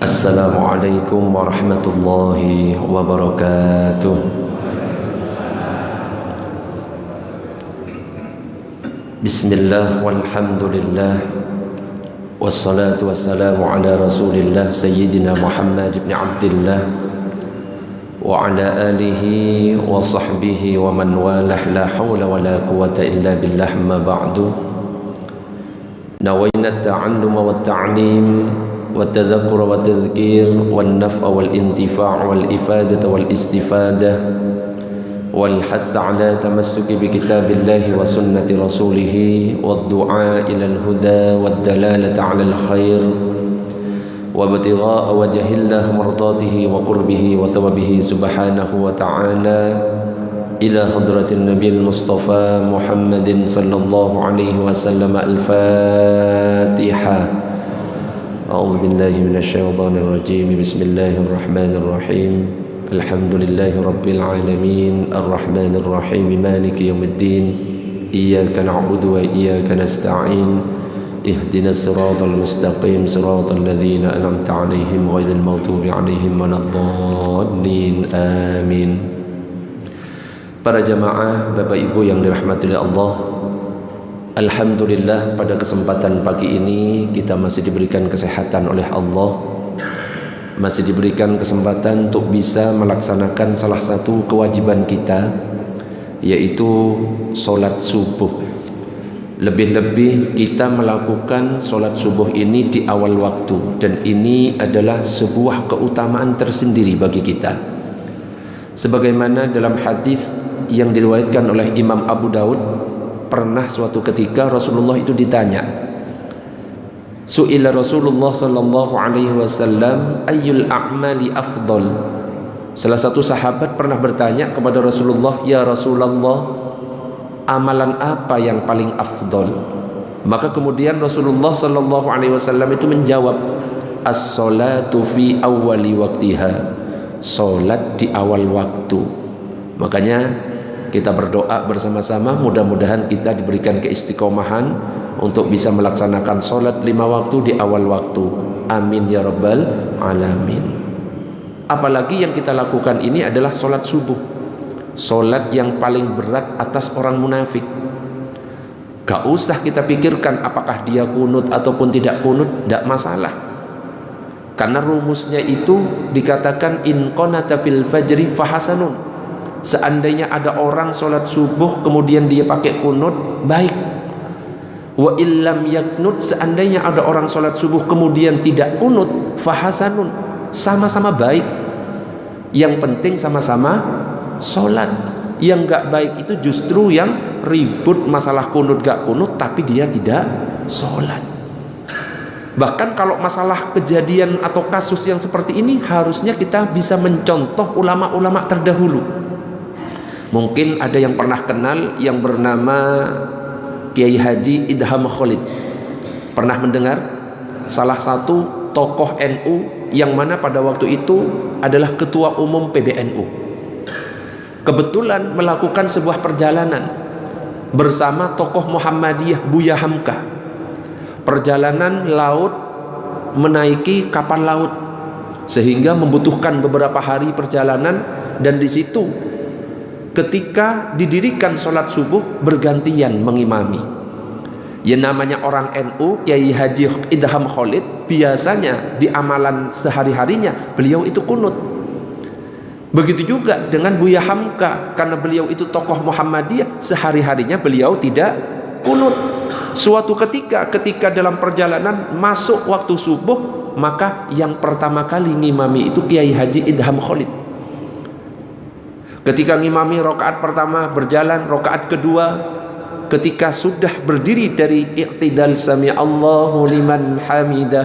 Assalamualaikum warahmatullahi wabarakatuh. Bismillah walhamdulillah wassalatu wassalamu ala rasulillah Sayyidina Muhammad ibn Abdillah wa ala alihi wa sahbihi wa man walah. La hawla wa la quwata illa billah. Ma ba'du. Nawayna at-ta'alluma wa at-ta'lim والتذكر والتذكير والنفع والانتفاع والإفادة والاستفادة والحث على تمسك بكتاب الله وسنة رسوله والدعاء إلى الهدى والدلالة على الخير وابتغاء وجه الله مرضاته وقربه وثوابه سبحانه وتعالى إلى حضرة النبي المصطفى محمد صلى الله عليه وسلم. الفاتحة. أعوذ بالله من الشيطان الرجيم. بسم الله الرحمن الرحيم. الحمد لله رب العالمين الرحمن الرحيم مالك يوم الدين. إياك نعبد وإياك نستعين. اهدنا الصراط المستقيم صراط الذين أنعمت عليهم غير المغضوب عليهم ولا الضالين. آمين. Para jamaah, Bapak Ibu yang dirahmati oleh Allah, alhamdulillah pada kesempatan pagi ini kita masih diberikan kesehatan oleh Allah, masih diberikan kesempatan untuk bisa melaksanakan salah satu kewajiban kita, yaitu sholat subuh. Lebih-lebih kita melakukan sholat subuh ini di awal waktu, dan ini adalah sebuah keutamaan tersendiri bagi kita. Sebagaimana dalam hadis yang diriwayatkan oleh Imam Abu Daud, pernah suatu ketika Rasulullah itu ditanya, Su'ila Rasulullah sallallahu alaihi wasallam ayyul a'mali afdal. Salah satu sahabat pernah bertanya kepada Rasulullah, ya Rasulullah, amalan apa yang paling afdal? Maka kemudian Rasulullah sallallahu alaihi wasallam itu menjawab, as-salatu fi awwali waqtiha, salat di awal waktu. Makanya kita berdoa bersama-sama, mudah-mudahan kita diberikan keistiqomahan untuk bisa melaksanakan sholat 5 waktu di awal waktu. Amin ya rabbal alamin. Apalagi yang kita lakukan ini adalah sholat subuh, sholat yang paling berat atas orang munafik. Gak usah kita pikirkan apakah dia kunut ataupun tidak kunut, tidak masalah. Karena rumusnya itu dikatakan in qanata fil fajri fahasanun. Seandainya ada orang sholat subuh kemudian dia pakai kunut, baik. Wa illam yaknut, seandainya ada orang sholat subuh kemudian tidak kunut, fahasanun, sama-sama baik. Yang penting sama-sama sholat. Yang gak baik itu justru yang ribut masalah kunut gak kunut tapi dia tidak sholat. Bahkan kalau masalah kejadian atau kasus yang seperti ini, harusnya kita bisa mencontoh ulama-ulama terdahulu. Mungkin ada yang pernah kenal yang bernama Kiai Haji Idham Khalid. Pernah mendengar? Salah satu tokoh NU yang mana pada waktu itu adalah ketua umum PBNU. Kebetulan melakukan sebuah perjalanan bersama tokoh Muhammadiyah Buya Hamka. Perjalanan laut menaiki kapal laut sehingga membutuhkan beberapa hari perjalanan, dan di situ ketika didirikan sholat subuh bergantian mengimami. Yang namanya orang NU, Kiai Haji Idham Khalid, biasanya di amalan sehari-harinya beliau itu kunut. Begitu juga dengan Buya Hamka, karena beliau itu tokoh Muhammadiyah, sehari-harinya beliau tidak kunut. Suatu ketika dalam perjalanan masuk waktu subuh, maka yang pertama kali ngimami itu Kiai Haji Idham Khalid. Ketika ngimami rakaat pertama berjalan, rakaat kedua, ketika sudah berdiri dari i'tidal sami Allahu liman hamidah,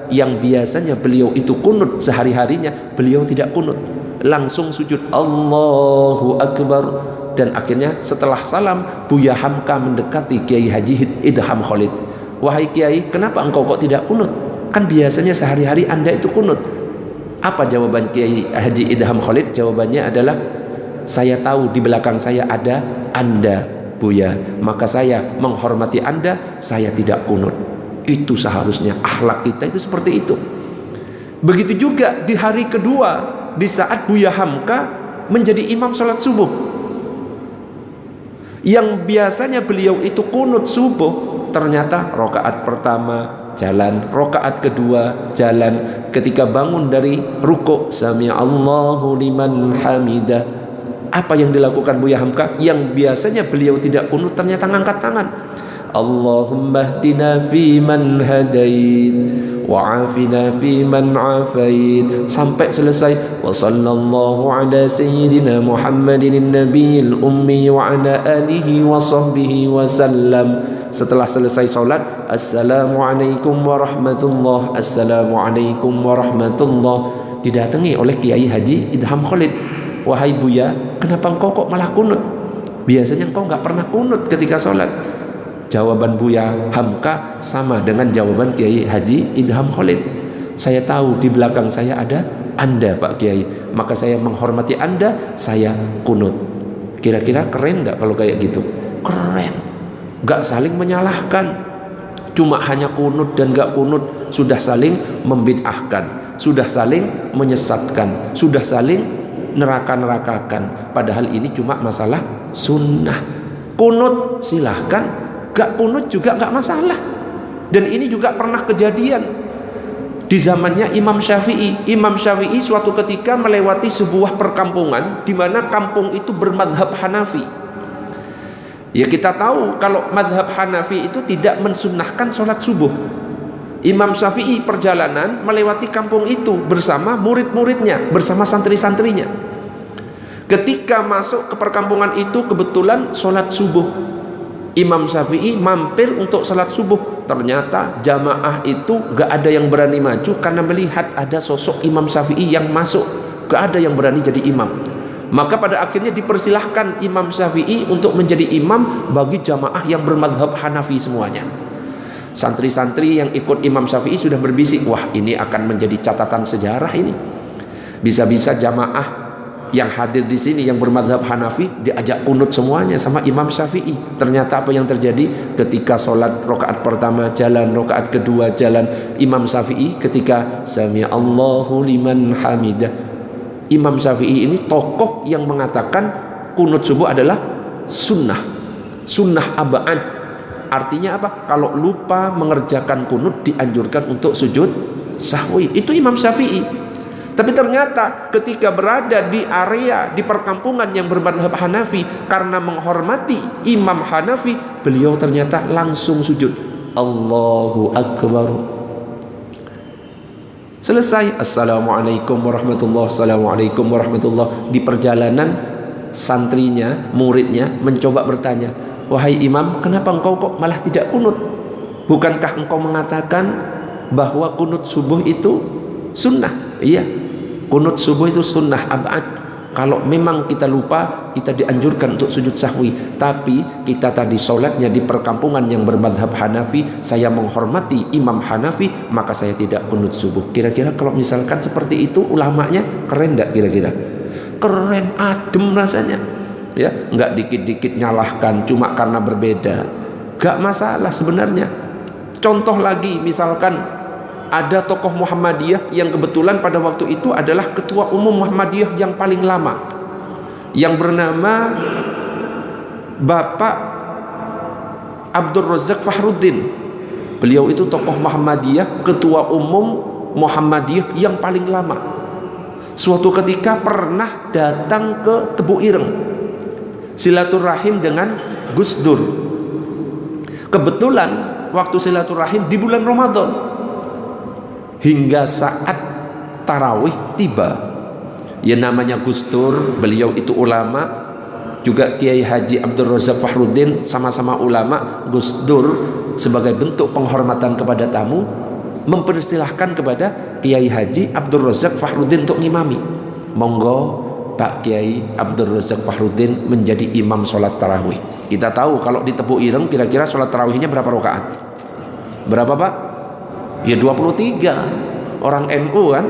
yang biasanya beliau itu kunut sehari-harinya, beliau tidak kunut, langsung sujud Allahu Akbar. Dan akhirnya setelah salam, Buya Hamka mendekati Kiai Haji Idham Khalid. Wahai Kiai, kenapa engkau kok tidak kunut? Kan biasanya sehari-hari Anda itu kunut. Apa jawaban Kiai Haji Idham Khalid? Jawabannya adalah, saya tahu di belakang saya ada Anda, Buya, maka saya menghormati Anda, saya tidak kunut. Itu seharusnya akhlak kita itu seperti itu. Begitu juga di hari kedua, di saat Buya Hamka menjadi imam sholat subuh, yang biasanya beliau itu kunut subuh, ternyata rokaat pertama jalan, rokaat kedua jalan. Ketika bangun dari rukuk, sami Allahu liman hamidah, apa yang dilakukan Buya Hamka? Yang biasanya beliau tidak kunut, ternyata ngangkat tangan. Allahumma hdina fi man hadait wa afina fi man afait, sampai selesai. Wa sallallahu ala sayyidina Muhammadin nabiyil ummi wa ala alihi wa sahbihi wa sallam. Setelah selesai solat, assalamualaikum warahmatullah, assalamualaikum warahmatullah, didatangi oleh Kiai Haji Idham Khalid. Wahai Buya, kenapa engkau kok malah kunut? Biasanya engkau nggak pernah kunut ketika solat. Jawaban Buya Hamka sama dengan jawaban Kiai Haji Idham Khalid. Saya tahu di belakang saya ada Anda Pak Kiai, maka saya menghormati Anda, saya kunut. Kira-kira keren nggak kalau kayak gitu? Keren. Nggak saling menyalahkan, cuma hanya kunut dan nggak kunut sudah saling membid'ahkan, sudah saling menyesatkan, sudah saling neraka-nerakakan. Padahal ini cuma masalah sunnah. Kunut silahkan, gak kunut juga gak masalah. Dan ini juga pernah kejadian di zamannya Imam Syafi'i. Imam Syafi'i suatu ketika melewati sebuah perkampungan di mana kampung itu bermadhab Hanafi. Ya kita tahu kalau madhab Hanafi itu tidak mensunnahkan sholat subuh. Imam Syafi'i perjalanan melewati kampung itu bersama murid-muridnya, bersama santri-santrinya. Ketika masuk ke perkampungan itu kebetulan sholat subuh. Imam Syafi'i mampir untuk sholat subuh. Ternyata jamaah itu gak ada yang berani maju karena melihat ada sosok Imam Syafi'i yang masuk. Gak ada yang berani jadi imam. Maka pada akhirnya dipersilahkan Imam Syafi'i untuk menjadi imam bagi jamaah yang bermadhab Hanafi semuanya. Santri-santri yang ikut Imam Syafi'i sudah berbisik, wah ini akan menjadi catatan sejarah ini. Bisa-bisa jamaah yang hadir di sini yang bermazhab Hanafi diajak kunut semuanya sama Imam Syafi'i. Ternyata apa yang terjadi? Ketika sholat rokaat pertama jalan, rokaat kedua jalan, Imam Syafi'i ketika sami Allahu liman hamidah, Imam Syafi'i ini tokoh yang mengatakan kunut subuh adalah sunnah, sunnah abad. Artinya apa? Kalau lupa mengerjakan kunut dianjurkan untuk sujud sahwi. Itu Imam Syafi'i. Tapi ternyata ketika berada di area, di perkampungan yang bermadhab Hanafi, karena menghormati Imam Hanafi, beliau ternyata langsung sujud. Allahu Akbar. Selesai. Assalamualaikum warahmatullahi, assalamualaikum warahmatullahi. Di perjalanan santrinya, muridnya mencoba bertanya, wahai imam, kenapa engkau kok malah tidak kunut? Bukankah engkau mengatakan bahwa kunut subuh itu sunnah? Iya, kunut subuh itu sunnah abad. Kalau memang kita lupa, kita dianjurkan untuk sujud sahwi. Tapi kita tadi sholatnya di perkampungan yang bermadhab Hanafi, saya menghormati Imam Hanafi, maka saya tidak kunut subuh. Kira-kira kalau misalkan seperti itu, ulamanya keren enggak kira-kira? Keren, adem rasanya. Ya, enggak dikit-dikit nyalahkan cuma karena berbeda. Enggak masalah sebenarnya. Contoh lagi, misalkan ada tokoh Muhammadiyah yang kebetulan pada waktu itu adalah ketua umum Muhammadiyah yang paling lama, yang bernama Bapak Abdul Razak Fahruddin. Beliau itu tokoh Muhammadiyah, ketua umum Muhammadiyah yang paling lama. Suatu ketika pernah datang ke Tebu Ireng silaturahim dengan Gus Dur. Kebetulan waktu silaturahim di bulan Ramadan, hingga saat tarawih tiba. Ya namanya Gus Dur, beliau itu ulama, juga Kiai Haji Abdul Razak Fahruddin sama-sama ulama. Gus Dur sebagai bentuk penghormatan kepada tamu mempersilahkan kepada Kiai Haji Abdul Razak Fahruddin untuk ngimami. Monggo Pak Kiai Abdul Razak Fahruddin menjadi imam sholat tarawih. Kita tahu kalau di Tebu Ireng kira-kira sholat tarawihnya berapa rakaat? Berapa Pak? Ya 23. Orang NU kan,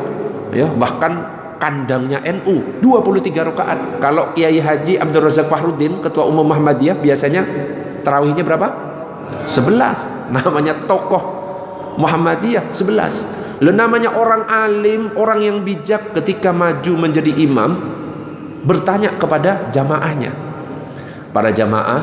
ya bahkan kandangnya NU 23 rakaat. Kalau Kiai Haji Abdul Razak Fahruddin ketua umum Muhammadiyah biasanya tarawihnya berapa? 11. Namanya tokoh Muhammadiyah 11. Lo namanya orang alim, orang yang bijak ketika maju menjadi imam, bertanya kepada jamaahnya, para jamaah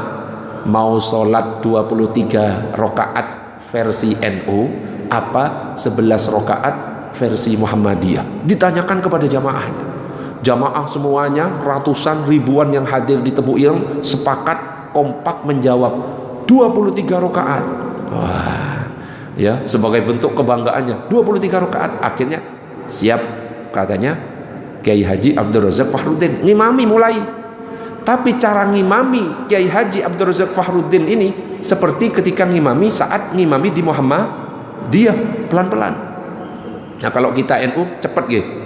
mau sholat 23 rakaat versi NU apa 11 rakaat versi Muhammadiyah? Ditanyakan kepada jamaahnya. Jamaah semuanya ratusan ribuan yang hadir di Tebu Ireng sepakat kompak menjawab 23 rakaat. Wah, ya, sebagai bentuk kebanggaannya 23 rakaat. Akhirnya siap katanya Kiai Haji Abdul Razak Fakhruddin ngimami mulai. Tapi cara ngimami Kiai Haji Abdul Razak Fakhruddin ini seperti ketika ngimami saat ngimami di Muhammadiyah, pelan-pelan. Nah, kalau kita NU cepat gitu.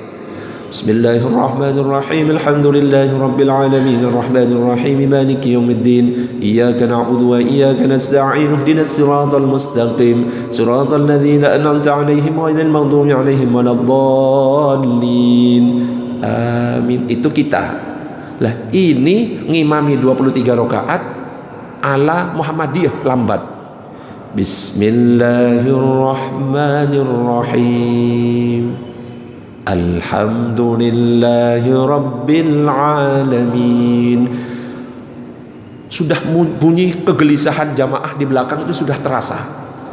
Bismillahirrahmanirrahim. Alhamdulillahi rabbil alamin arrahmanir rahim maliki yaumiddin iyyaka na'budu wa iyyaka nasta'in ihdinas siratal mustaqim siratal ladzina an'amta 'alaihim ghairil maghdubi 'alaihim waladdallin. Amin. Itu kita. Lah, ini ngimami 23 rakaat ala Muhammadiyah lambat. Bismillahirrahmanirrahim. Alhamdulillahi rabbil alamin. Sudah bunyi kegelisahan jamaah di belakang itu sudah terasa.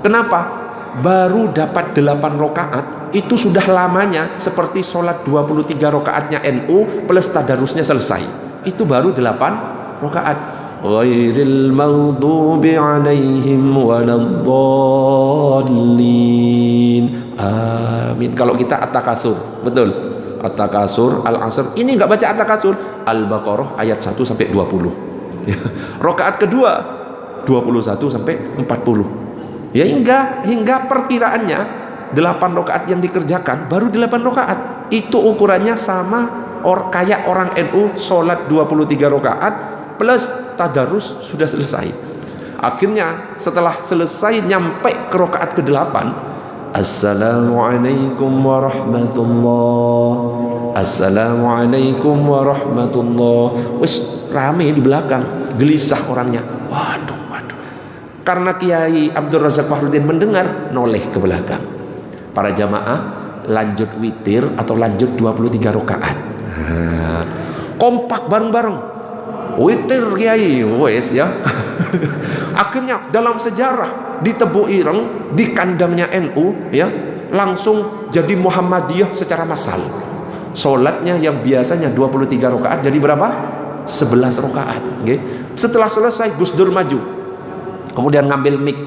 Kenapa? Baru dapat 8 rakaat itu sudah lamanya seperti sholat 23 rakaatnya NU plus tadarusnya selesai. Itu baru 8 rakaat. Ghairil maghdubi 'alaihim waladdallin. Amin. Kalau kita at-takasur, betul. At-takasur, al-asr. Ini enggak baca at-takasur. Al-Baqarah ayat 1 sampai 20. Ya. Rakaat kedua 21 sampai 40. Ya, hingga perkiraannya 8 rakaat yang dikerjakan baru 8 rakaat. Itu ukurannya sama kayak orang NU sholat 23 rakaat plus tadarus sudah selesai. Akhirnya setelah selesai nyampe ke rakaat ke-8, Assalamualaikum warahmatullah. Assalamualaikum warahmatullah. Wis rame di belakang, gelisah orangnya. Waduh. Karena Kiai Abdul Razak Fakhruddin mendengar, noleh ke belakang. Para jamaah lanjut witir atau lanjut 23 rakaat. Kompak bareng-bareng. Witir Kiai, wes ya. Akhirnya dalam sejarah di Tebu Ireng, di kandangnya NU, ya, langsung jadi Muhammadiyah secara massal. Salatnya yang biasanya 23 rakaat jadi berapa? 11 rakaat. Okay. Setelah selesai Gus Dur maju, kemudian ngambil mic,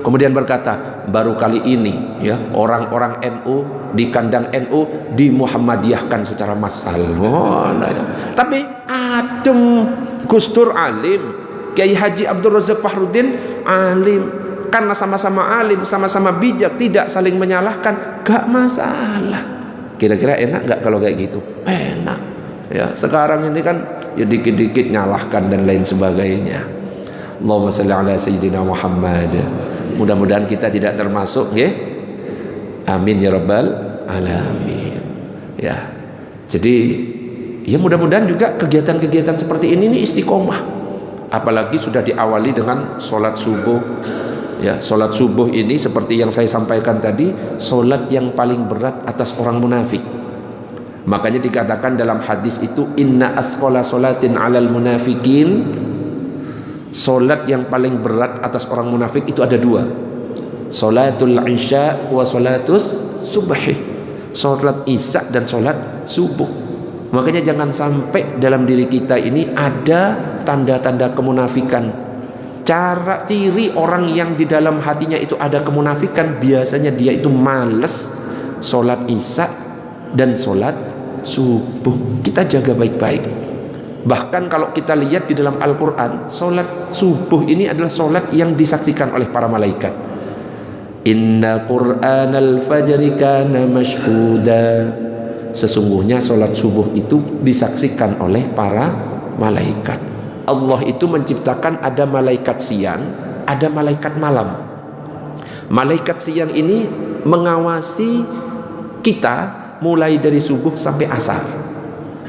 kemudian berkata, baru kali ini ya orang-orang NU di kandang NU dimuhammadiyahkan secara massal. Tapi adem. Gus Dur alim, Kiai Haji Abdul Razak Fakhruddin alim. Karena sama-sama alim, sama-sama bijak, tidak saling menyalahkan, gak masalah. Kira-kira enak gak kalau kayak gitu? Enak. Ya, sekarang ini kan ya dikit-dikit nyalahkan dan lain sebagainya. Allahumma shalli ala sayyidina Muhammad. Mudah-mudahan kita tidak termasuk, ya. Amin ya rabbal alamin. Ya. Jadi ya mudah-mudahan juga kegiatan-kegiatan seperti ini istiqomah. Apalagi sudah diawali dengan sholat subuh. Ya, sholat subuh ini seperti yang saya sampaikan tadi, sholat yang paling berat atas orang munafik. Makanya dikatakan dalam hadis itu, inna asqala sholatin alal munafikin. Sholat yang paling berat atas orang munafik itu ada 2. Sholatul isya wa sholatus subhi. Sholat isya dan sholat subuh. Makanya jangan sampai dalam diri kita ini ada tanda-tanda kemunafikan. Cara ciri orang yang di dalam hatinya itu ada kemunafikan, biasanya dia itu males sholat isya dan sholat subuh. Kita jaga baik-baik. Bahkan kalau kita lihat di dalam Al-Quran, sholat subuh ini adalah sholat yang disaksikan oleh para malaikat. Inna Qur'anal fajri kana mashhuda. Sesungguhnya sholat subuh itu disaksikan oleh para malaikat. Allah itu menciptakan ada malaikat siang, ada malaikat malam. Malaikat siang ini mengawasi kita mulai dari subuh sampai asar.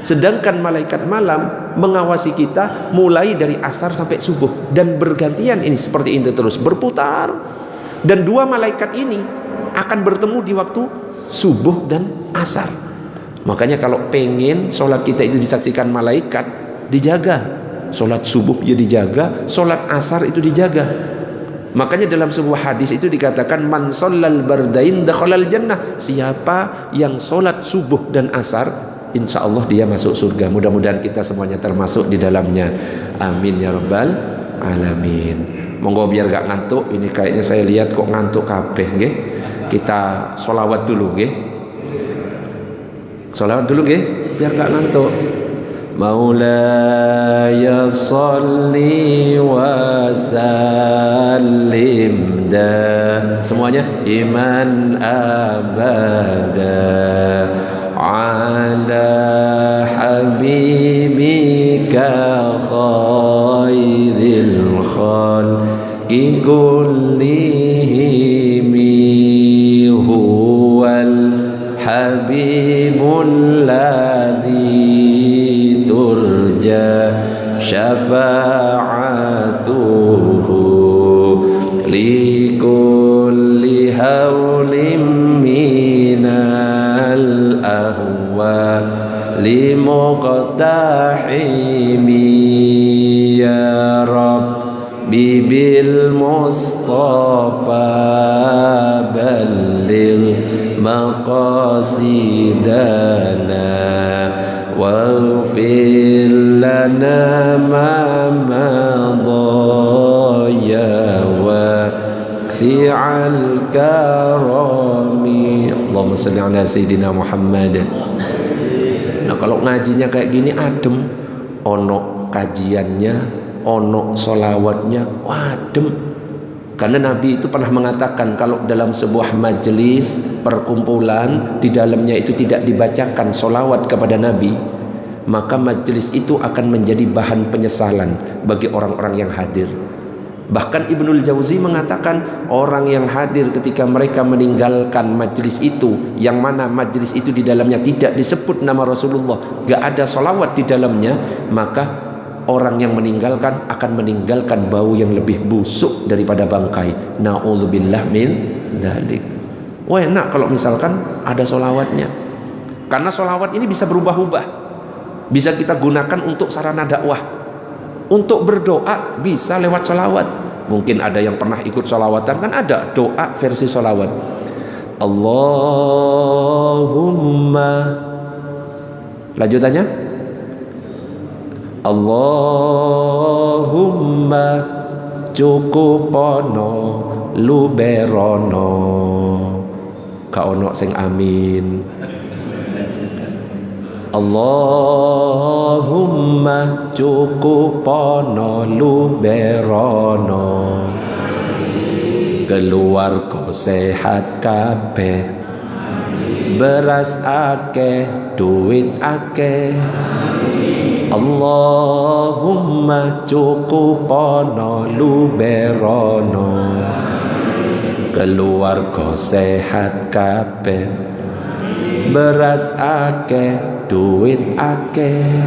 Sedangkan malaikat malam mengawasi kita mulai dari asar sampai subuh. Dan bergantian ini seperti ini terus berputar. Dan 2 malaikat ini akan bertemu di waktu subuh dan asar. Makanya kalau pengen sholat kita itu disaksikan malaikat, dijaga. Sholat subuh ya dijaga, sholat asar itu dijaga. Makanya dalam sebuah hadis itu dikatakan man shallal bardain dakhalal jannah. Siapa yang sholat subuh dan asar, insya Allah dia masuk surga. Mudah-mudahan kita semuanya termasuk di dalamnya. Amin ya rabbal alamin. Monggo biar gak ngantuk. Ini kayaknya saya lihat kok ngantuk kabeh nggih. Kita sholawat dulu nggih. Sholawat dulu nggih biar gak ngantuk. Maulaya sholli wa sallim da. Semuanya iman abada ala habibika khairil khalqi kullihim huwal habibul ladzi turja syafa'atuhu likulli hawlim minal ahwa limuqtahimi ya rabbi bil mustafa balligh maqasidana waghfir lana ma madaya wa si'al karami. Allahumma salli ala sayyidina Muhammad. Nah kalau ngajinya kayak gini adem, ono kajiannya, ono solawatnya, adem. Karena Nabi itu pernah mengatakan kalau dalam sebuah majelis perkumpulan di dalamnya itu tidak dibacakan solawat kepada Nabi, maka majelis itu akan menjadi bahan penyesalan bagi orang-orang yang hadir. Bahkan Ibnul Jauzi mengatakan orang yang hadir ketika mereka meninggalkan majelis itu, yang mana majelis itu di dalamnya tidak disebut nama Rasulullah, gak ada solawat di dalamnya, maka orang yang meninggalkan akan meninggalkan bau yang lebih busuk daripada bangkai. Na'udzubillah min dzalik. Wah enak kalau misalkan ada solawatnya. Karena solawat ini bisa berubah-ubah. Bisa kita gunakan untuk sarana dakwah. Untuk berdoa bisa lewat solawat. Mungkin ada yang pernah ikut solawatan, kan ada doa versi solawat. Allahumma, lanjutannya Allahumma cukupono luberono. Kaono sing amin. Allahumma cukupono luberono. Keluarga sehat kabeh, beras akeh, duit akeh. Allahumma cukupono luberono. Keluarga sehat kabeh, beras akeh, duit akeh.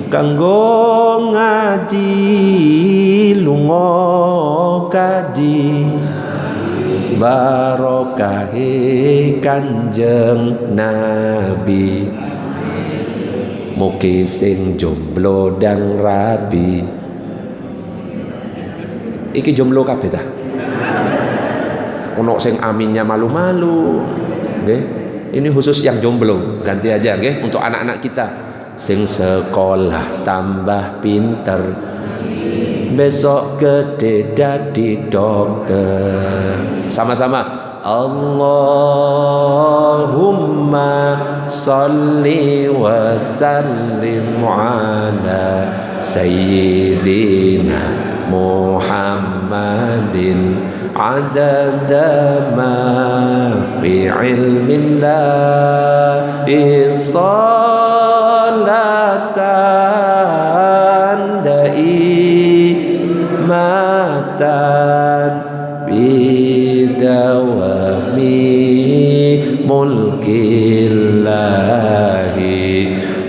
Kanggo ngaji lunga kaji, barokahe Kanjeng Nabi. Mugi sing jomblo dan rabi. Iki jomblo kabeh ta? Ono sing aminnya malu-malu. Nggih. Ini khusus yang jomblo, ganti aja nggih untuk anak-anak kita. Sing sekolah tambah pinter, besok gede dadi dokter. Sama-sama. Allahumma salli wa sallim ala sayyidina Muhammadin adada ma fi ilmillahi salatan daimatan bidawami mulkillahi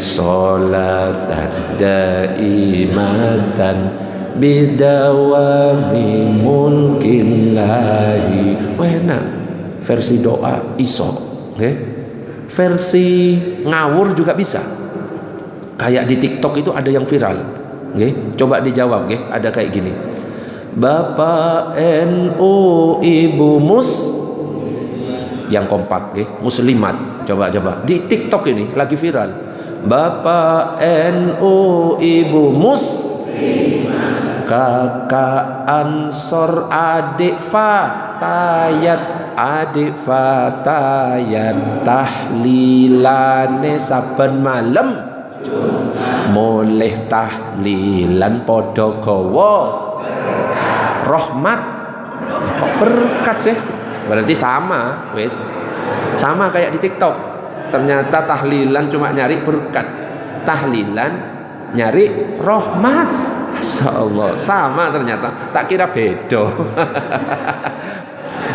salatan daimatan bidawami mulkillahi. Wah enak versi doa iso, okay? Versi ngawur juga bisa. Kayak di TikTok itu ada yang viral, okay? Coba dijawab, okay? Ada kayak gini. Bapak NU, Ibu yang kompak, okay? Muslimat. Coba di TikTok ini lagi viral. Bapak NU, Ibu kakak Ansor, adik Fatayat, tahlilane saben malam, mulih tahlilan podo gawa rahmat. Kok berkat sih? Berarti sama, wis. Sama kayak di TikTok. Ternyata tahlilan cuma nyari berkat, tahlilan nyari rahmat. Masyaallah, sama ternyata. Tak kira beda.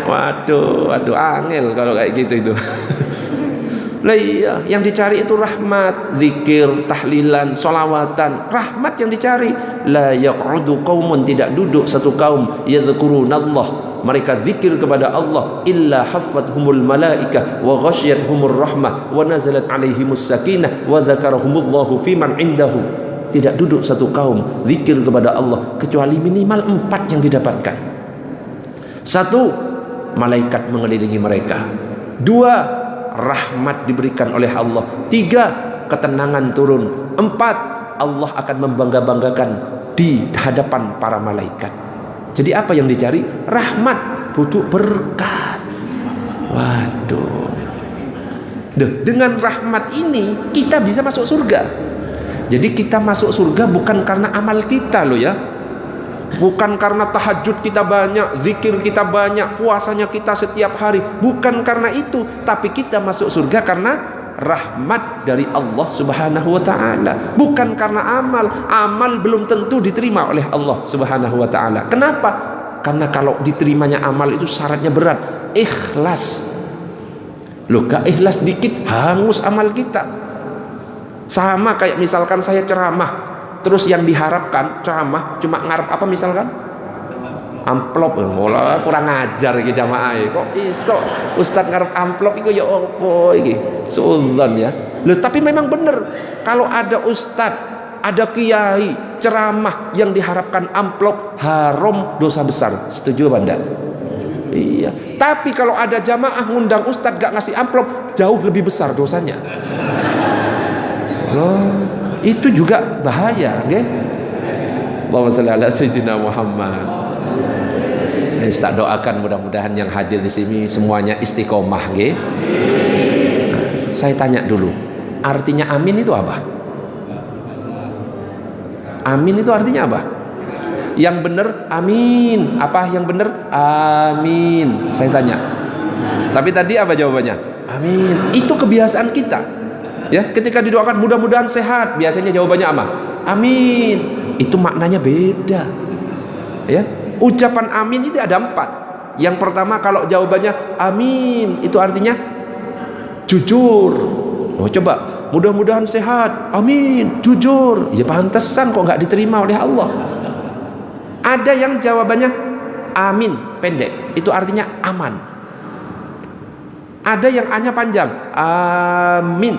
Waduh, angel kalau kayak gitu itu. Lah iya, yang dicari itu rahmat, zikir, tahlilan, solawatan, rahmat yang dicari. La yaq'udu qaumun, tidak duduk satu kaum, yadhkurunallah, mereka zikir kepada Allah, illa haffathumul malaika wa ghasyiyatuhumur rahmah wa nazalat alaihimus sakinah wa dzakarahumullahu fiman indahu. Tidak duduk satu kaum zikir kepada Allah kecuali minimal 4 yang didapatkan. 1, malaikat mengelilingi mereka. 2, rahmat diberikan oleh Allah. 3, ketenangan turun. 4, Allah akan membangga-banggakan di hadapan para malaikat. Jadi apa yang dicari? Rahmat, butuh berkat. Waduh. Dengan rahmat ini kita bisa masuk surga. Jadi kita masuk surga bukan karena amal kita loh ya. Bukan karena tahajud kita banyak, zikir kita banyak, puasanya kita setiap hari. Bukan karena itu, tapi kita masuk surga karena rahmat dari Allah Subhanahu wa taala. Bukan karena amal. Amal belum tentu diterima oleh Allah Subhanahu wa taala. Kenapa? Karena kalau diterimanya amal itu syaratnya berat. Ikhlas. Loh, gak ikhlas dikit hangus amal kita. Sama kayak misalkan saya ceramah, terus yang diharapkan ceramah cuma ngarep apa misalkan? Amplop. Mulai kurang ajar iki jamaah. Kok iso ustaz ngarep amplop iku ya opo iki? Suudzon ya. Loh, tapi memang bener. Kalau ada ustaz, ada kiai ceramah yang diharapkan amplop, haram, dosa besar. Setuju apa enggak? Iya. Tapi kalau ada jamaah ngundang ustaz gak ngasih amplop, jauh lebih besar dosanya. Loh, itu juga bahaya, nggih. Allahumma shalli ala sayyidina Muhammad. Tak doakan mudah-mudahan yang hadir di sini semuanya istiqomah, nggih. Nah, saya tanya dulu, artinya amin itu apa? Amin itu artinya apa? Yang benar amin. Apa yang benar? Amin. Saya tanya. Tapi tadi apa jawabannya? Amin. Itu kebiasaan kita. Ya, ketika didoakan mudah-mudahan sehat, biasanya jawabannya apa? Amin. Itu maknanya beda. Ya, ucapan amin itu ada 4. Yang pertama kalau jawabannya amin, itu artinya jujur. Oh, coba, mudah-mudahan sehat, amin, jujur. Ya pantesan kok nggak diterima oleh Allah. Ada yang jawabannya amin, pendek, itu artinya aman. Ada yang hanya panjang, amin,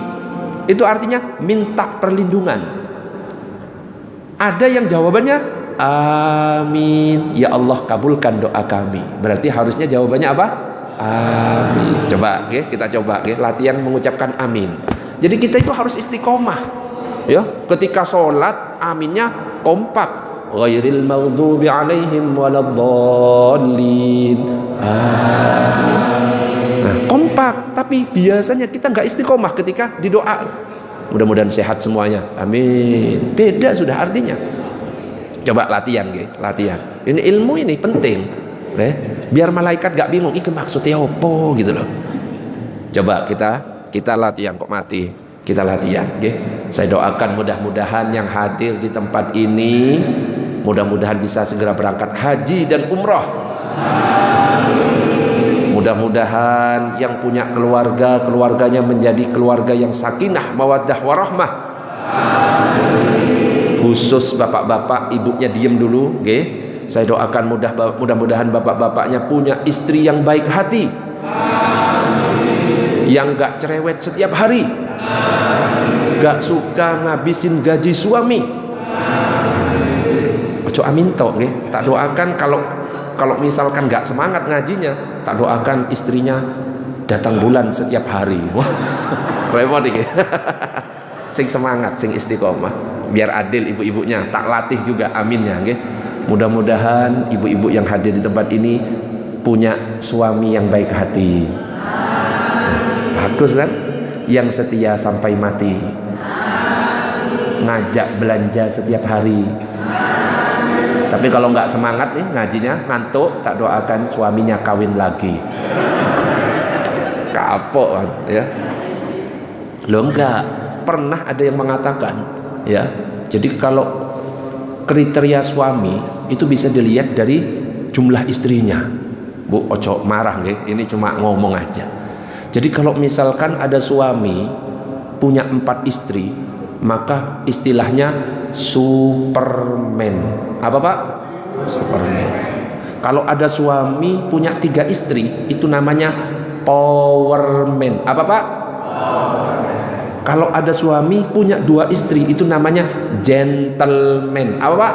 itu artinya minta perlindungan. Ada yang jawabannya amin, ya Allah kabulkan doa kami. Berarti harusnya jawabannya apa? Amin. Coba, kita coba latihan mengucapkan amin. Jadi kita itu harus istiqomah. Ya, ketika sholat aminnya kompak. Ghairil maghdubi alaihim waladdallin. Amin. Nah, kompak, tapi biasanya kita nggak istiqomah ketika didoa. Mudah-mudahan sehat semuanya. Amin. Beda sudah artinya. Coba latihan, latihan. Ini ilmu ini penting. Biar malaikat gak bingung, iki maksudnya apa gitu loh. Coba kita latihan kok mati. Kita latihan, Saya doakan mudah-mudahan yang hadir di tempat ini mudah-mudahan bisa segera berangkat haji dan umroh. Mudah-mudahan yang punya keluarga, keluarganya menjadi keluarga yang sakinah, mawaddah, warahmah. Khusus bapak-bapak, ibunya diem dulu, Saya doakan mudah-mudahan bapak-bapaknya punya istri yang baik hati. Yang gak cerewet setiap hari, gak suka ngabisin gaji suami. Ojo amin tok nggih. Tak doakan kalau misalkan gak semangat ngajinya, tak doakan istrinya datang bulan setiap hari. Wah, repot iki. Sing semangat, sing istiqomah, biar adil ibu-ibunya, tak latih juga aminnya nggih. Mudah-mudahan ibu-ibu yang hadir di tempat ini punya suami yang baik hati. Bagus kan? Yang setia sampai mati. Ngajak belanja setiap hari. Tapi kalau nggak semangat nih ngajinya, ngantuk, tak doakan suaminya kawin lagi. Kapok kan, ya. Loh enggak, pernah ada yang mengatakan, ya. Jadi kalau kriteria suami itu bisa dilihat dari jumlah istrinya. Bu, ojo marah nggih, ini cuma ngomong aja. Jadi kalau misalkan ada suami punya 4 istri, maka istilahnya Superman. Apa Pak? Superman. Kalau ada suami punya 3 istri, itu namanya Powerman. Apa Pak? Kalau ada suami punya 2 istri, itu namanya Gentleman. Apa Pak?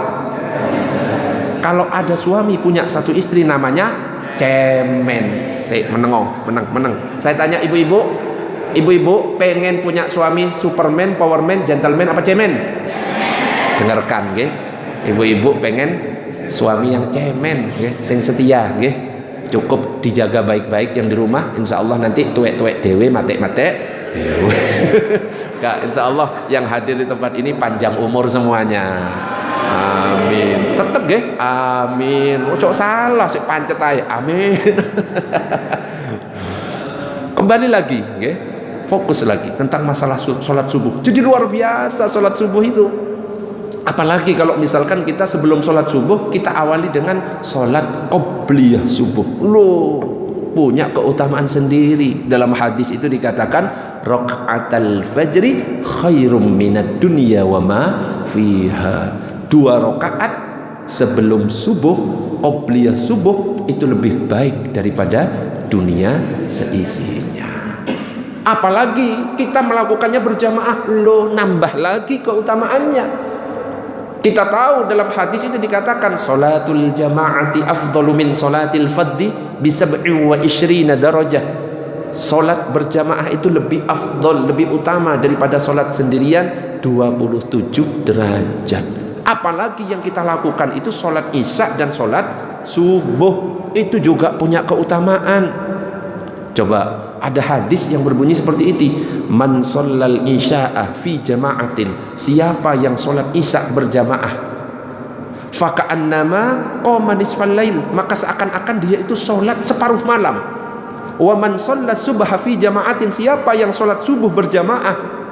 Kalau ada suami punya 1 istri, namanya cemen. Meneng. Saya tanya ibu-ibu pengen punya suami Superman, Powerman, Gentleman apa cemen? Dengarkan nggih. Ibu-ibu pengen suami yang cemen nggih, sing setia nggih. Cukup dijaga baik-baik yang di rumah, insyaallah nanti tuwek-tuwek dewe, matek-matek dewe. Kak, insyaallah yang hadir di tempat ini panjang umur semuanya. Amin. Tetep nggih? Amin. Ojo salah sik pancet ae. Amin. Kembali lagi nggih. Fokus lagi tentang masalah salat subuh. Jadi luar biasa salat subuh itu. Apalagi kalau misalkan kita sebelum salat subuh kita awali dengan salat qobliyah subuh. Loh, punya keutamaan sendiri. Dalam hadis itu dikatakan rakaatal fajri khairum minad dunya wa ma fiha. 2 rakaat sebelum subuh, qobliyah subuh, itu lebih baik daripada dunia seisinya. Apalagi kita melakukannya berjamaah, loh nambah lagi keutamaannya. Kita tahu dalam hadis itu dikatakan salatul jamaati afdalu min salatil faddi bi 27 darajah. Salat berjamaah itu lebih afdal, lebih utama daripada salat sendirian 27 derajat. Apalagi yang kita lakukan itu sholat isya dan sholat subuh, itu juga punya keutamaan. Coba ada hadis yang berbunyi seperti ini, man shallal isya'a fi jama'atin, siapa yang sholat isya berjamaah, faka'annama qama nisfal lail, maka seakan-akan dia itu sholat separuh malam. Wa man shalla subha fi jama'atin, siapa yang sholat subuh berjamaah,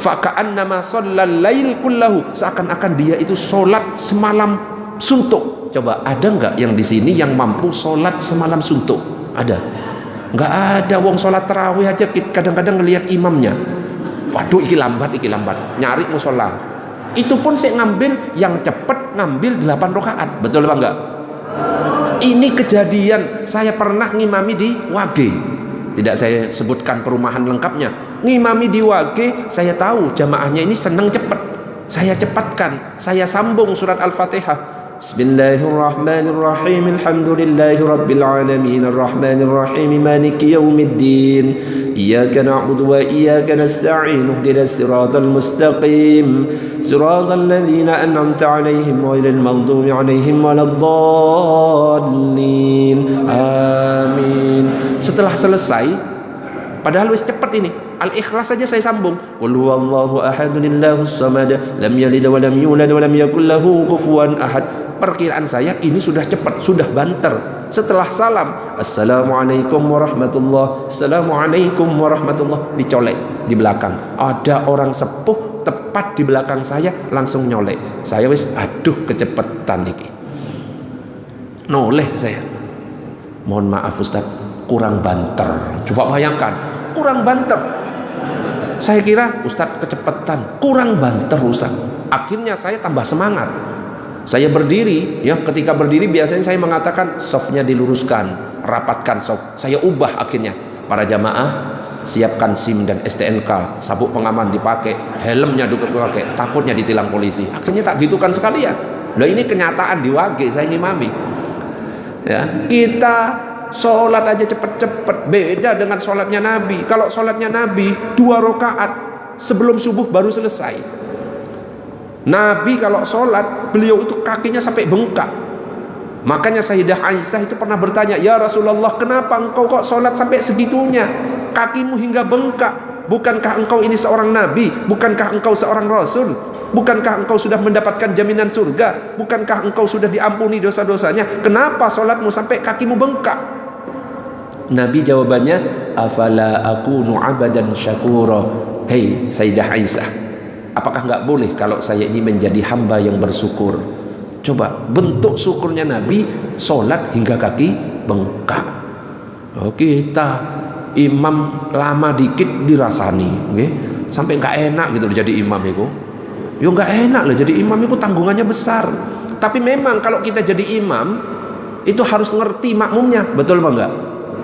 faka'annama shallal lail kullahu, seakan-akan dia itu sholat semalam suntuk. Coba ada enggak yang di sini yang mampu sholat semalam suntuk? Ada? Enggak ada. Wong sholat tarawih aja kadang-kadang ngelihat imamnya, waduh iki lambat nyari musola, itu pun saya ngambil yang cepet, ngambil 8 rakaat. Betul apa enggak? Ini kejadian saya pernah ngimami di Wage, tidak saya sebutkan perumahan lengkapnya. Ngimami di Wage, saya tahu jamaahnya ini senang cepat, saya cepatkan, saya sambung surat Al-Fatihah. Bismillahirrahmanirrahim. Alhamdulillahi rabbil alamin arrahmanir rahim maliki yaumiddin. Iyyaka na'budu wa iyyaka nasta'in. Ihdinas siratal mustaqim. Siratal ladzina an'amta 'alaihim ghairil maghdubi 'alaihim waladdallin. Amin. Setelah selesai, padahal wis cepat ini, Al-Ikhlas saja saya sambung. Qul huwallahu ahadun illahus samad, lam yalid wa lam yulad wa lam yakul lahu kufuwan ahad. Perkiraan saya ini sudah cepat, sudah banter. Setelah salam, assalamualaikum warahmatullah, assalamualaikum warahmatullah, dicolek di belakang. Ada orang sepuh tepat di belakang saya, langsung nyolek. Saya wis aduh kecepetan iki. Noleh saya. Mohon maaf Ustaz, kurang banter. Coba bayangkan, kurang banter. Saya kira Ustaz kecepatan, kurang banter Ustaz. Akhirnya saya tambah semangat. Saya berdiri, ya ketika berdiri biasanya saya mengatakan softnya diluruskan, rapatkan soft. Saya ubah akhirnya. Para jamaah, siapkan SIM dan STNK, sabuk pengaman dipakai, helmnya juga dipakai, takutnya ditilang polisi. Akhirnya tak gitukan sekalian. Loh, ini kenyataan di Wage saya ngimami. Ya, kita sholat aja cepet-cepet, beda dengan sholatnya Nabi. Kalau sholatnya Nabi 2 rakaat sebelum subuh baru selesai. Nabi kalau sholat, beliau itu kakinya sampai bengkak. Makanya Sayyidah Aisyah itu pernah bertanya, ya Rasulullah, kenapa engkau kok sholat sampai segitunya, kakimu hingga bengkak? Bukankah engkau ini seorang nabi? Bukankah engkau seorang rasul? Bukankah engkau sudah mendapatkan jaminan surga? Bukankah engkau sudah diampuni dosa-dosanya? Kenapa sholatmu sampai kakimu bengkak? Nabi jawabannya, afala akunu abadan syakura. Hei Sayyidah Aisyah, apakah nggak boleh kalau saya ini menjadi hamba yang bersyukur? Coba bentuk syukurnya Nabi, sholat hingga kaki bengkak. Oh, kita imam lama dikit dirasani, okay? Sampai nggak enak gitu jadi imam itu. Yo nggak enak loh jadi imam itu, tanggungannya besar. Tapi memang kalau kita jadi imam itu harus ngerti makmumnya, betul apa enggak?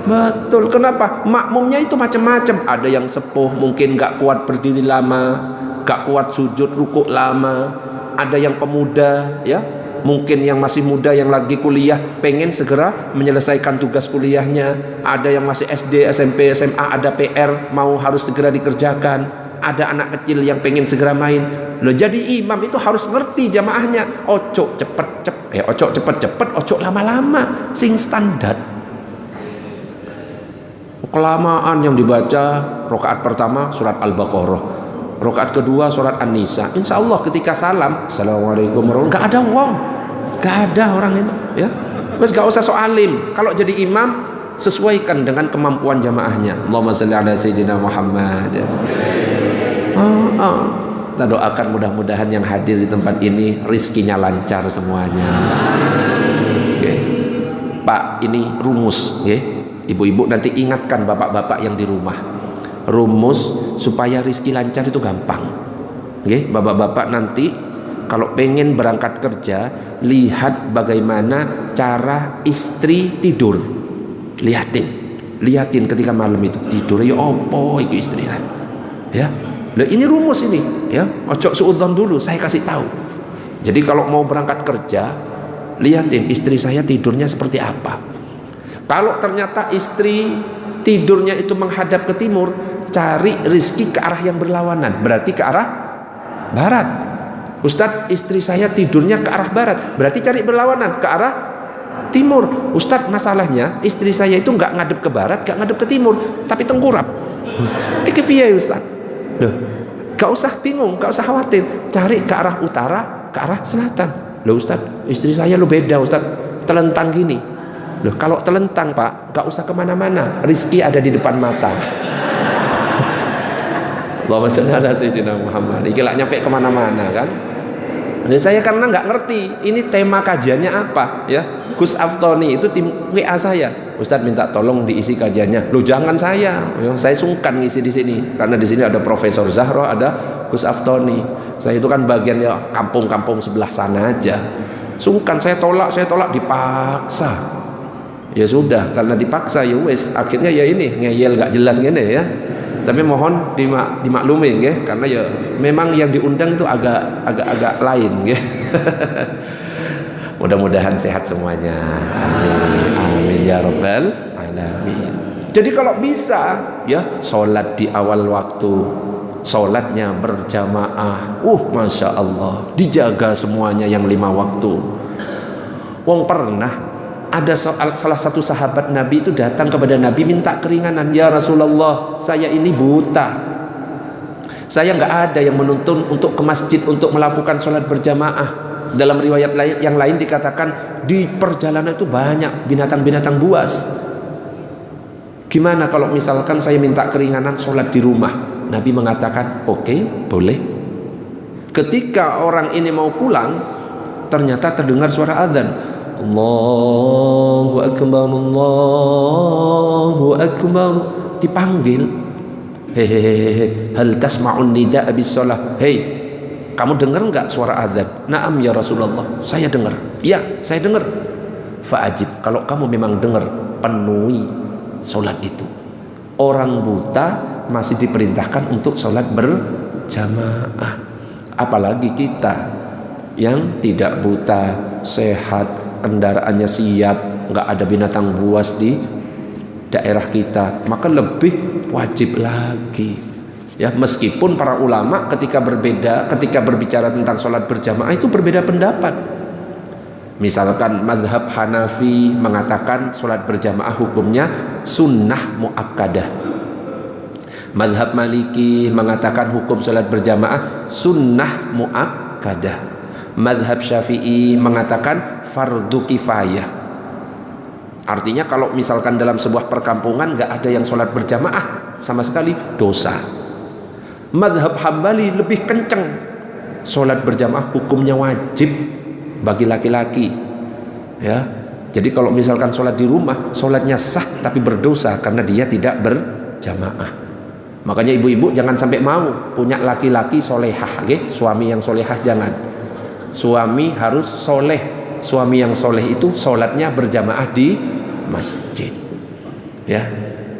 Betul. Kenapa? Makmumnya itu macam-macam. Ada yang sepuh mungkin nggak kuat berdiri lama, nggak kuat sujud rukuk lama. Ada yang pemuda, ya mungkin yang masih muda yang lagi kuliah pengen segera menyelesaikan tugas kuliahnya. Ada yang masih SD, SMP, SMA, ada PR mau harus segera dikerjakan. Ada anak kecil yang pengen segera main. Loh, jadi imam itu harus ngerti jamaahnya. Ojo cepet-cepet, ojo lama-lama, sing standar. Kelamaan yang dibaca, rakaat pertama surat Al-Baqarah, rakaat kedua surat An-Nisa. Insya Allah ketika salam, assalamualaikum warahmatullahi wabarakatuh, nggak ada wong, nggak ada orang itu, ya. Mas gak usah soalim. Kalau jadi imam, sesuaikan dengan kemampuan jamaahnya. Allahumma shalli ala sayyidina Muhammad. Kita doakan mudah-mudahan yang hadir di tempat ini rizkinya lancar semuanya. Okay. Pak, ini rumus, okay? Ibu-ibu nanti ingatkan bapak-bapak yang di rumah. Rumus supaya rizki lancar itu gampang. Okay? Bapak-bapak nanti kalau pengen berangkat kerja, lihat bagaimana cara istri tidur. Lihatin ketika malam itu tidur, ya opo itu istri, ya. Nah, ini rumus ini, ya. Ojo suudzon dulu, saya kasih tahu. Jadi kalau mau berangkat kerja, lihatin istri saya tidurnya seperti apa. Kalau ternyata istri tidurnya itu menghadap ke timur, cari rizki ke arah yang berlawanan, berarti ke arah barat. Ustadz, istri saya tidurnya ke arah barat, berarti cari berlawanan ke arah timur. Ustadz, masalahnya istri saya itu nggak ngadep ke barat, nggak ngadep ke timur, tapi tengkurap. Iki piye Ustadz? Loh, gak usah bingung, gak usah khawatir, cari ke arah utara, ke arah selatan. Loh Ustadz, istri saya lo beda Ustadz, telentang gini. Loh, kalau telentang Pak, gak usah kemana-mana, rizki ada di depan mata. Allahumma shalli ala sayyidina Muhammad. Iki lah nyampe kemana-mana kan. Jadi saya karena nggak ngerti ini tema kajiannya apa, ya. Gus Aftoni itu tim WA saya, Ustadz minta tolong diisi kajiannya. Loh jangan saya sungkan ngisi di sini karena di sini ada Profesor Zahro, ada Gus Aftoni. Saya itu kan bagian ya kampung-kampung sebelah sana aja. Sungkan, saya tolak dipaksa. Ya sudah, karena dipaksa ya wes, akhirnya ya ini ngeyel nggak jelas gini ya. Tapi mohon dimaklumi ya, karena ya memang yang diundang itu agak lain ya. Mudah-mudahan sehat semuanya. Amin. Amin ya rabbal alamin. Jadi kalau bisa ya sholat di awal waktu, sholatnya berjamaah. Masya Allah, dijaga semuanya yang 5 waktu. Wong pernah ada salah satu sahabat Nabi itu datang kepada Nabi minta keringanan. Ya Rasulullah, saya ini buta, saya nggak ada yang menuntun untuk ke masjid untuk melakukan sholat berjamaah. Dalam riwayat yang lain dikatakan di perjalanan itu banyak binatang-binatang buas. Gimana kalau misalkan saya minta keringanan sholat di rumah? Nabi mengatakan oke, boleh. Ketika orang ini mau pulang, ternyata terdengar suara azan. Allahu Akbar, Allahu Akbar. Dipanggil, hehehe, hal tasma'un nida'a bis shalah. Hei, kamu dengar enggak suara azan? Naam ya Rasulullah, saya dengar. Ya, saya dengar. Fa'ajib, kalau kamu memang dengar, penuhi sholat itu. Orang buta masih diperintahkan untuk sholat berjamaah, apalagi kita yang tidak buta, sehat, kendaraannya siap, nggak ada binatang buas di daerah kita, maka lebih wajib lagi. Ya, meskipun para ulama ketika berbicara tentang sholat berjamaah itu berbeda pendapat. Misalkan mazhab Hanafi mengatakan sholat berjamaah hukumnya sunnah muakkadah. Mazhab Maliki mengatakan hukum sholat berjamaah sunnah muakkadah. Mazhab Syafi'i mengatakan fardu kifayah. Artinya kalau misalkan dalam sebuah perkampungan nggak ada yang sholat berjamaah sama sekali, dosa. Mazhab Hambali lebih kenceng, sholat berjamaah hukumnya wajib bagi laki-laki, ya. Jadi kalau misalkan sholat di rumah, sholatnya sah tapi berdosa karena dia tidak berjamaah. Makanya ibu-ibu jangan sampai mau punya laki-laki solehah, okay? Suami yang solehah jangan. Suami harus soleh. Suami yang soleh itu sholatnya berjamaah di masjid, ya.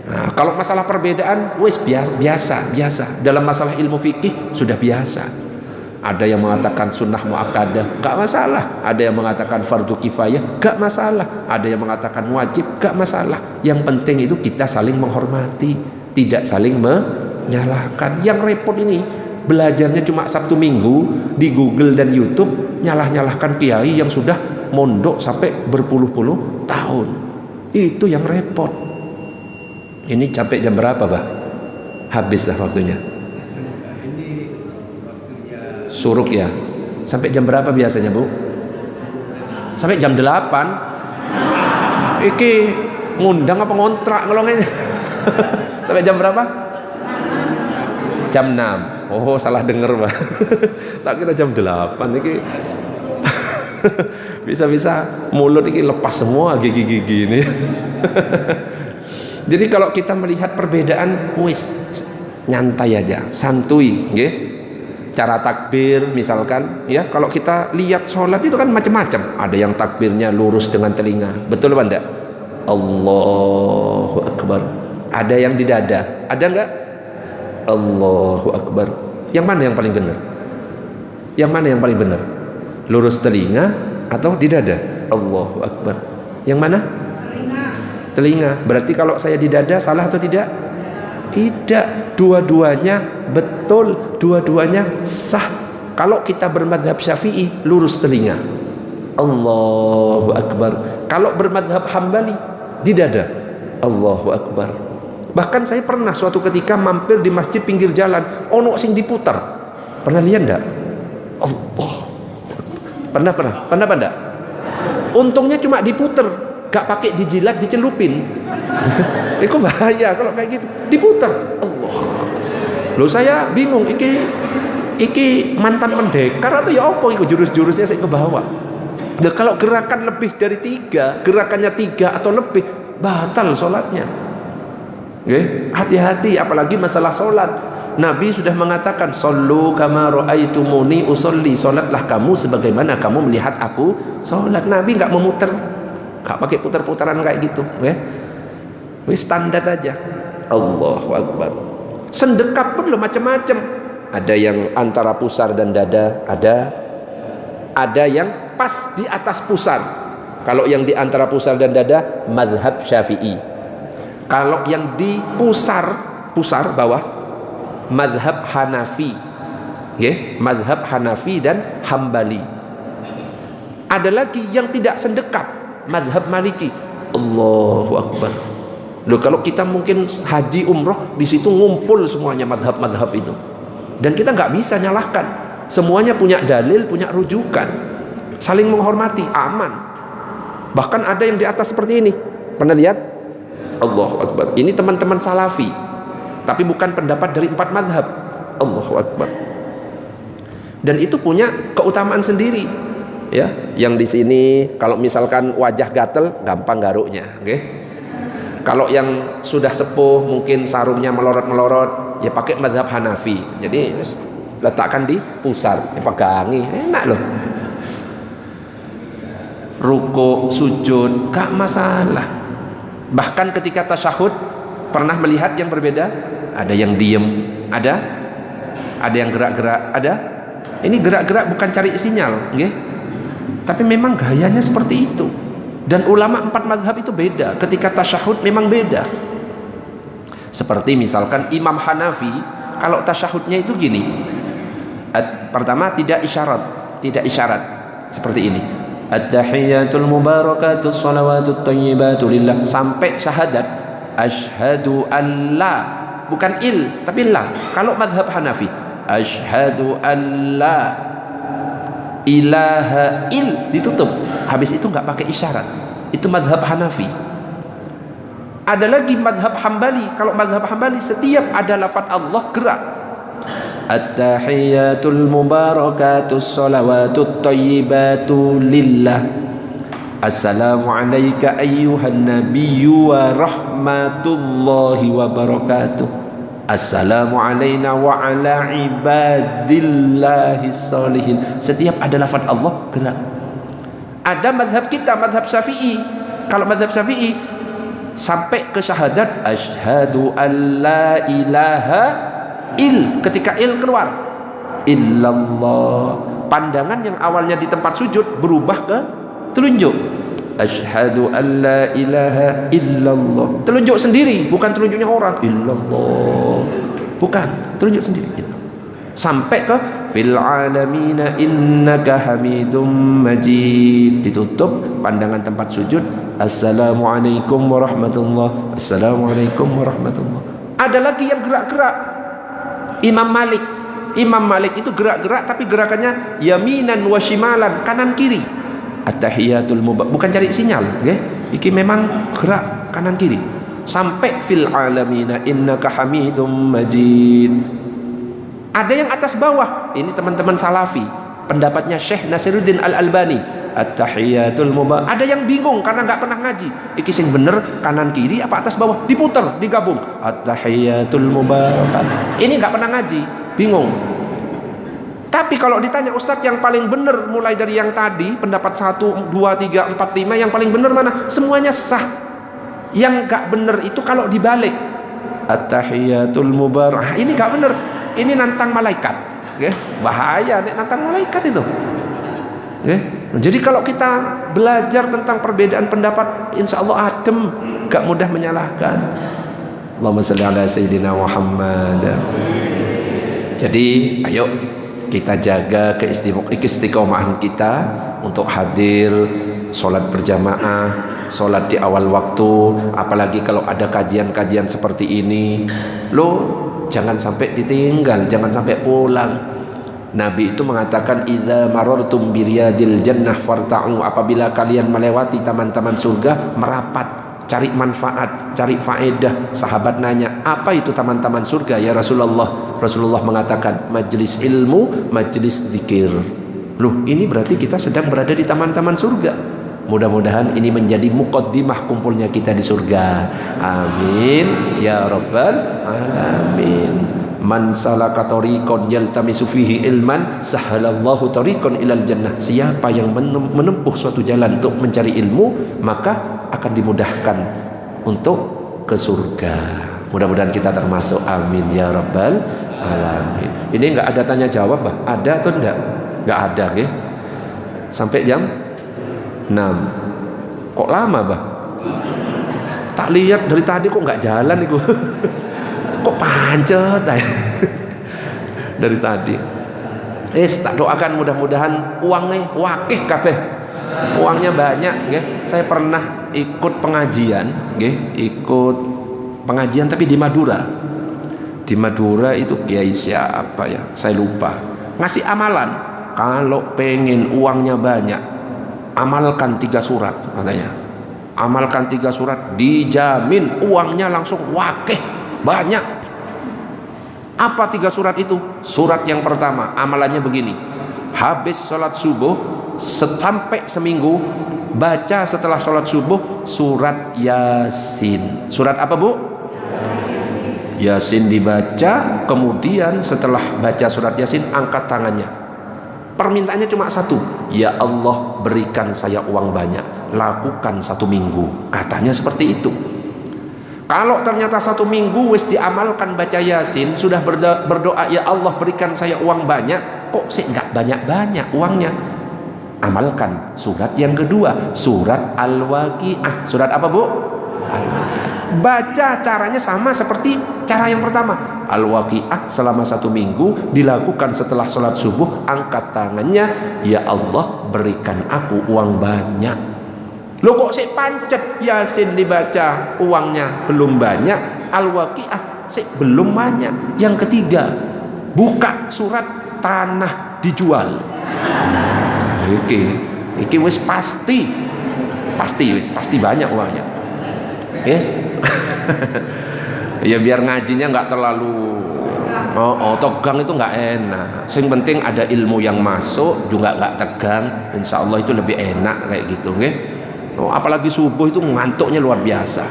Nah, kalau masalah perbedaan, wes biasa. Dalam masalah ilmu fikih sudah biasa. Ada yang mengatakan sunnah muakkadah, gak masalah. Ada yang mengatakan fardu kifayah, gak masalah. Ada yang mengatakan wajib, gak masalah. Yang penting itu kita saling menghormati, tidak saling menyalahkan. Yang repot ini belajarnya cuma Sabtu Minggu di Google dan YouTube, nyalahkan kiai yang sudah mondok sampai berpuluh-puluh tahun. Itu yang repot. Ini capek jam berapa, Bah? Habis dah waktunya. Suruk ya. Sampai jam berapa biasanya, Bu? Sampai jam 8. Iki ngundang apa ngontrak ngelongnya? Sampai jam berapa? Jam 6. Oh, salah denger, Pak. Tak kira jam 8. Iki bisa-bisa mulut iki lepas semua gigi-gigi ini. Jadi kalau kita melihat perbedaan, wis nyantai aja, santuy, nggih. Cara takbir misalkan, ya, kalau kita lihat sholat itu kan macam-macam. Ada yang takbirnya lurus dengan telinga, betul apa enggak? Allahu Akbar. Ada yang di dada, ada enggak? Allahu Akbar. Yang mana yang paling benar? Yang mana yang paling benar? Lurus telinga atau di dada? Allahu Akbar. Yang mana? Telinga. Berarti kalau saya di dada salah atau tidak? Tidak, dua-duanya betul, dua-duanya sah. Kalau kita bermadhab Syafi'i, lurus telinga, Allahu Akbar. Kalau bermadhab Hambali, di dada, Allahu Akbar. Bahkan saya pernah suatu ketika mampir di masjid pinggir jalan, ono sing diputar. Pernah lihat enggak? Allah. Pernah enggak? Untungnya cuma diputer, gak pakai dijilat, dicelupin. Itu bahaya kalau kayak gitu, diputar. Allah. Loh, saya bingung, iki mantan pendekar atau ya apa itu jurus-jurusnya saya ke bawah. Nah, kalau gerakan lebih dari 3, gerakannya 3 atau lebih, batal sholatnya. Hati-hati, apalagi masalah sholat. Nabi sudah mengatakan, "Shollu kama ra'aitumuni usolli." Sholatlah kamu sebagaimana kamu melihat aku sholat. Nabi nggak memutar, nggak pakai putar-putaran kayak gitu. Wis standar aja. Allahu Akbar. Sedekap pun lo macam-macam. Ada yang antara pusar dan dada, ada yang pas di atas pusar. Kalau yang di antara pusar dan dada, mazhab Syafi'i. Kalau yang di pusar bawah, mazhab Hanafi. Mazhab Hanafi dan Hambali. Ada lagi yang tidak sedekap, mazhab Maliki. Allahu Akbar. Loh, kalau kita mungkin haji umroh di situ ngumpul semuanya mazhab-mazhab itu, dan kita nggak bisa nyalahkan. Semuanya punya dalil, punya rujukan, saling menghormati, aman. Bahkan ada yang di atas seperti ini. Pernah lihat? Allahu Akbar. Ini teman-teman Salafi, tapi bukan pendapat dari 4 mazhab. Allahu Akbar. Dan itu punya keutamaan sendiri. Ya, yang di sini kalau misalkan wajah gatel, gampang garuknya, okay? Kalau yang sudah sepuh mungkin sarungnya melorot-melorot, ya pakai mazhab Hanafi. Jadi letakkan di pusar, pegangi, enak loh. Ruku, sujud, gak masalah. Bahkan ketika tasyahud, Pernah melihat yang berbeda? Ada yang diem, ada yang gerak-gerak, ada. Ini gerak-gerak bukan cari sinyal, nggih. Tapi memang gayanya seperti itu. Dan ulama 4 mazhab itu beda. Ketika tasyahud memang beda. Seperti misalkan Imam Hanafi, kalau tasyahudnya itu gini. Pertama tidak isyarat. Seperti ini. At-tahiyyatul mubarakatus shalawatut thayyibatu lillah sampai syahadat asyhadu an la, bukan il tapi la. Kalau mazhab Hanafi asyhadu an la ilaha il ditutup, habis itu nggak pakai isyarat. Itu mazhab Hanafi. Ada lagi mazhab Hambali. Kalau mazhab Hambali setiap ada lafaz Allah gerak. At-tahiyyatul mubarakatus shalawatut thayyibatu lillah. Assalamu alayka ayyuhan nabiyyu wa rahmatullahi wa barakatuh. Assalamu alayna wa ala ibadillahi salihin. Setiap ada lafaz Allah gerak. Ada mazhab kita, mazhab Syafi'i. Kalau mazhab Syafi'i sampai ke syahadat asyhadu an la ilaha il, ketika il keluar illallah, pandangan yang awalnya di tempat sujud berubah ke telunjuk. Asyhadu an la ilaha illallah, telunjuk sendiri, bukan telunjuknya orang. Illallah, bukan, telunjuk sendiri. Sampai ke fil alamina innaka hamidum majid, ditutup pandangan tempat sujud. Assalamualaikum warahmatullah. Assalamualaikum warahmatullah. Ada lagi yang gerak-gerak. Imam Malik itu gerak-gerak tapi gerakannya yaminan wa shimalan, kanan kiri. At-tahiyatul mubarak, bukan cari sinyal, nggih. Iki memang gerak kanan kiri. Sampai fil alamina innaka hamidum majid. Ada yang atas bawah. Ini teman-teman Salafi, pendapatnya Syekh Nasiruddin Al-Albani. At-tahiyatul mubarak. Ada yang bingung karena nggak pernah ngaji. Iki sing bener kanan kiri apa atas bawah? Diputer, digabung. At-tahiyatul mubarak. Ini nggak pernah ngaji, bingung. Tapi kalau ditanya Ustadz yang paling bener mulai dari yang tadi, pendapat 1, 2, 3, 4, 5, yang paling bener mana? Semuanya sah. Yang nggak bener itu kalau dibalik. At-tahiyatul mubarak. Ini nggak bener. Ini nantang malaikat. Bahaya nih nantang malaikat itu. Jadi kalau kita belajar tentang perbedaan pendapat, insya Allah adem, gak mudah menyalahkan. Allahumma shalli ala sayyidina Muhammad. Jadi ayo kita jaga keistiqomahan kita untuk hadir sholat berjamaah, sholat di awal waktu. Apalagi kalau ada kajian-kajian seperti ini, jangan sampai ditinggal, jangan sampai pulang. Nabi itu mengatakan idza marartum biryadil jannah farta'u, apabila kalian melewati taman-taman surga, merapat, cari manfaat, cari faedah. Sahabat nanya, apa itu taman-taman surga ya Rasulullah? Rasulullah mengatakan majelis ilmu, majelis zikir. Ini berarti kita sedang berada di taman-taman surga. Mudah-mudahan ini menjadi muqaddimah kumpulnya kita di surga. Amin ya rabbal alamin. Man salaka tariqan yaltamisu fihi ilman sahalallahu tariqan ilal jannah. Siapa yang menempuh suatu jalan untuk mencari ilmu, maka akan dimudahkan untuk ke surga. Mudah-mudahan kita termasuk. Amin ya rabbal alamin. Ini enggak ada tanya jawab, Bah? Ada atau enggak? Enggak ada, nggih. Sampai jam 6. Kok lama, Bah? Tak lihat dari tadi kok enggak jalan iku. Kok pancet dari tadi. Tak doakan mudah-mudahan uangnya wakih kabeh. Uangnya banyak, nggih. Saya pernah ikut pengajian, nggih, ikut pengajian tapi di Madura. Di Madura itu kiai siapa ya? Saya lupa. Ngasih amalan, kalau pengen uangnya banyak, amalkan 3 surat katanya. Amalkan 3 surat, dijamin uangnya langsung wakih banyak. Apa 3 surat itu? Surat yang pertama, amalannya begini. Habis sholat subuh, sampai seminggu, baca setelah sholat subuh surat Yasin. Surat apa, Bu? Yasin dibaca. Kemudian setelah baca surat Yasin, angkat tangannya. Permintaannya cuma 1. Ya Allah, berikan saya uang banyak, lakukan 1 minggu. Katanya seperti itu. Kalau ternyata 1 minggu wis diamalkan baca Yasin, sudah berdoa, ya Allah berikan saya uang banyak, kok sih nggak banyak-banyak uangnya? Amalkan surat yang kedua, surat Al-Waqiah. Surat apa, Bu? Al-Waqiah. Baca caranya sama seperti cara yang pertama. Al-Waqiah selama 1 minggu, dilakukan setelah sholat subuh, angkat tangannya, ya Allah berikan aku uang banyak. Lo kok sih pancet, Yasin dibaca uangnya belum banyak, Al-Waqiah sih belum banyak. Yang ketiga, buka surat tanah dijual. Iki wis pasti banyak uangnya. Ya biar ngajinya nggak terlalu tegang, itu nggak enak. Yang penting ada ilmu yang masuk, juga nggak tegang. Insya Allah itu lebih enak kayak gitu, apalagi subuh itu ngantuknya luar biasa.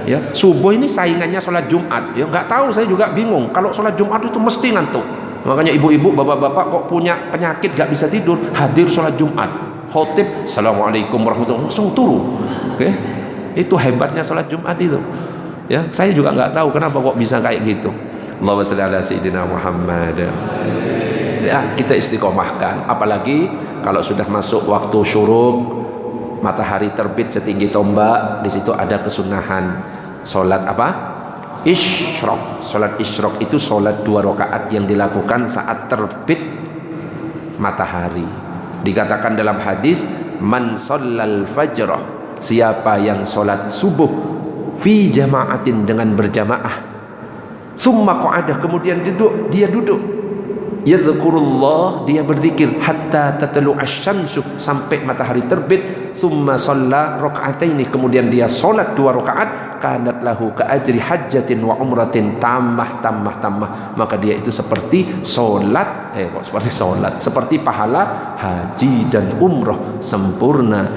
Ya, subuh ini saingannya sholat Jumat. Ya nggak tahu, saya juga bingung. Kalau sholat Jumat itu mesti ngantuk. Makanya ibu-ibu, bapak-bapak kok punya penyakit nggak bisa tidur, hadir sholat Jumat, khotib, assalamualaikum warahmatullahi wabarakatuh, langsung turun. Itu hebatnya sholat Jumat itu. Ya, saya juga nggak tahu kenapa kok bisa kayak gitu. Allahumma shalli ala sayyidina Muhammad. Ya, kita istiqomahkan. Apalagi kalau sudah masuk waktu syuruk, matahari terbit setinggi tombak, di situ ada kesunahan sholat apa? Isyraq. Sholat isyraq itu sholat 2 rakaat yang dilakukan saat terbit matahari. Dikatakan dalam hadis, man shallal fajrah, siapa yang sholat subuh fi jama'atin, dengan berjamaah, summa qa'adah, kemudian dia duduk, yadhkurullah, dia berzikir, hatta tatlu asy-syamsu, sampai matahari terbit, summa shalla raka'ataini, kemudian dia salat 2 rakaat, kanat lahu ka ajri hajjatin wa umratin, tambah, maka dia itu seperti salat seperti pahala haji dan umroh, sempurna.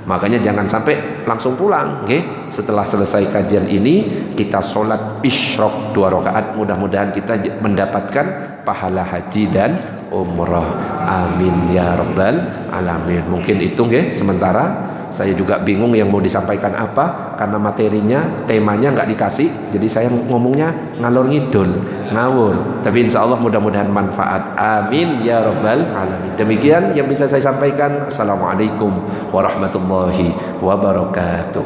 Makanya jangan sampai langsung pulang, setelah selesai kajian ini kita sholat isyraq 2 rakaat, mudah-mudahan kita mendapatkan pahala haji dan umrah. Amin ya rabbal alamin. Mungkin itu sementara. Saya juga bingung yang mau disampaikan apa, karena materinya, temanya nggak dikasih, jadi saya ngomongnya ngalor ngidul, ngawur. Tapi insya Allah mudah-mudahan manfaat. Amin ya rabbal alamin. Demikian yang bisa saya sampaikan. Assalamualaikum warahmatullahi wabarakatuh.